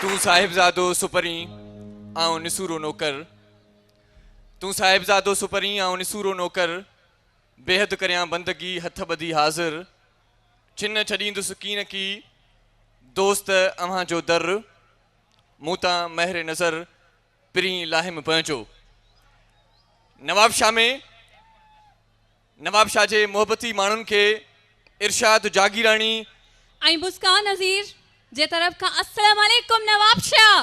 तू साहिबजादो सुपरी आऊं निसूरो नौकर, तू साहिबजादो सुपरी आऊं निसूरो नौकर, बेहद करियां बंदगी हथ बदी हाज़िर, छिन छॾींदुसि कीन की दोस्त अव्हां जो दर, मूं तां महर नज़र पिरी लाहिम पहुचो। नवाब शाह में नवाब शाह जे मोहब्बती माण्हुनि खे इरशाद जागीरानी ऐं मुस्कान नज़ीर जे तरफ खां अस्सलाम वालेकुम नवाब शाह।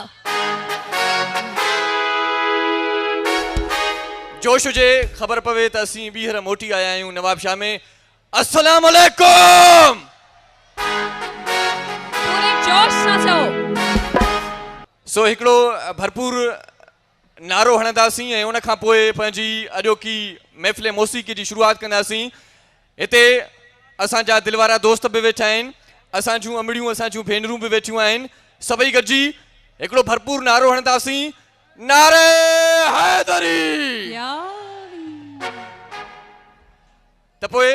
जोश हुजे ख़बर पवे त असीं ॿीहर मोटी आया आहियूं नवाब शाह में। अस्सलाम वालेकुम। पूरे जोश सां चओ। सो हिकिड़ो भरपूर नारो हणंदासीं ऐं उन खां पोइ पंहिंजी अॼोकी महफ़िल मौसीक़ी जी शुरूआत कंदासीं। हिते असांजा दिलवारा दोस्त बि वेठा आहिनि, असां जूं अमड़ियूं असां जूं भेनरूं बि वेठियूं आहिनि। सभई गॾिजी हिकिड़ो भरपूर नारो हणंदासीं, नारे हैदरी। त पोइ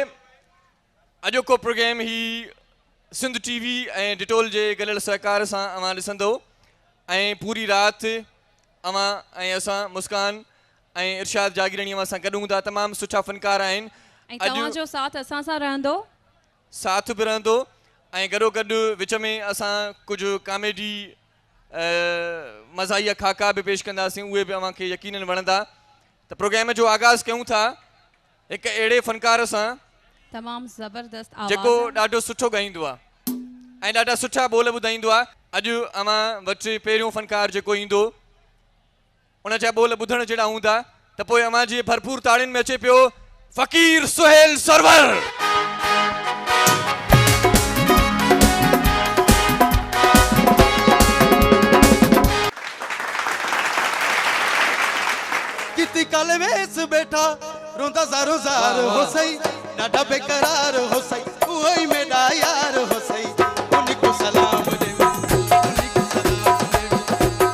अॼोको प्रोग्राम ही सिंध टीवी ऐं डिटोल जे गलियल सहकार सां अवां ॾिसंदो ऐं पूरी राति अवां ऐं असां मुस्कान ऐं इरशाद जागीरानी अवां सां गॾु हूंदा। तमामु सुठा फ़नकार आहिनि। तव्हांजो साथ असां सां रहंदो, साथ बि रहंदो ऐं गॾोगॾु विच में असां कुझु कॉमेडी मज़ाहिया खाका बि पेश कंदासीं, उहे बि अव्हांखे यकीनन वणंदा। त प्रोग्राम जो आगाज़ कयूं था हिकु अहिड़े फ़नकार सां तमामु ज़बरदस्त आवाज़ जेको ॾाढो सुठो ॻाईंदो आहे ऐं ॾाढा सुठा बोल ॿुधाईंदो आहे। अॼु अव्हां वटि पहिरियों फ़नकार जेको ईंदो उन जा बोल ॿुधण जहिड़ा हूंदा त पोइ अव्हां जी भरपूर ताड़ियुनि में अचे पियो फ़कीर सुहेल सरवर। किती काले वेस बैठा रोंदा ज़ारो ज़ार हो सही, ॾाढा बेकरार हो सही, उहो ई मेरा यार हो सही। उन्हीं को सलाम दे, उन्हीं को सलाम दे,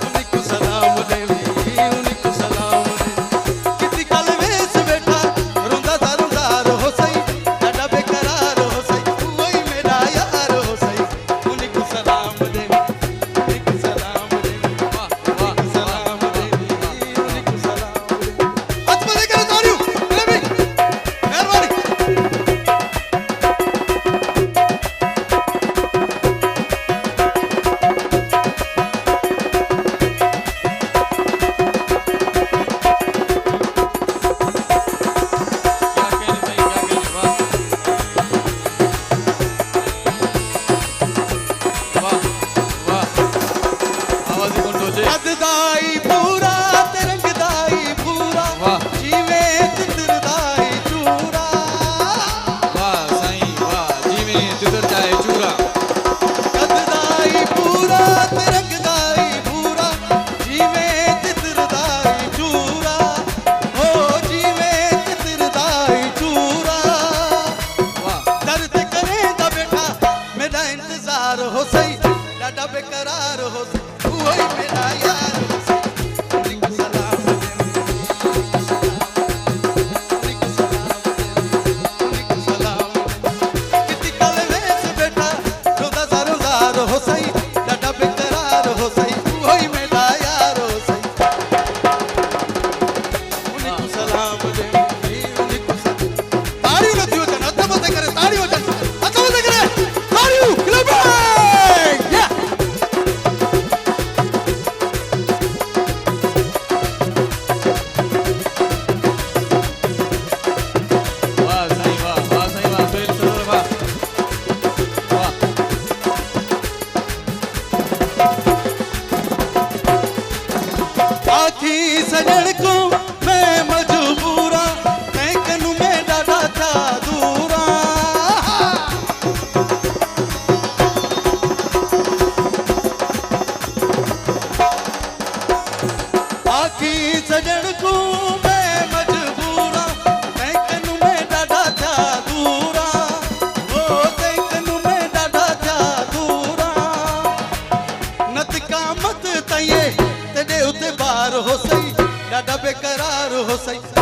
उन्हीं को सलाम दे, उन्हीं को सलाम दे। किती काले वेस बैठा रोंदा ज़ारो ज़ार हो सही, ॾाढा बेकरार हो सही, उहो ई मेरा यार हो सही। उन्हीं को सलाम दे, उन्हीं को सलाम दे, उन्हीं को सलाम दे, उन्हीं को सलाम दे। आज मजे करे तारियो हो सही, ॾाढा बेकरार हो सही।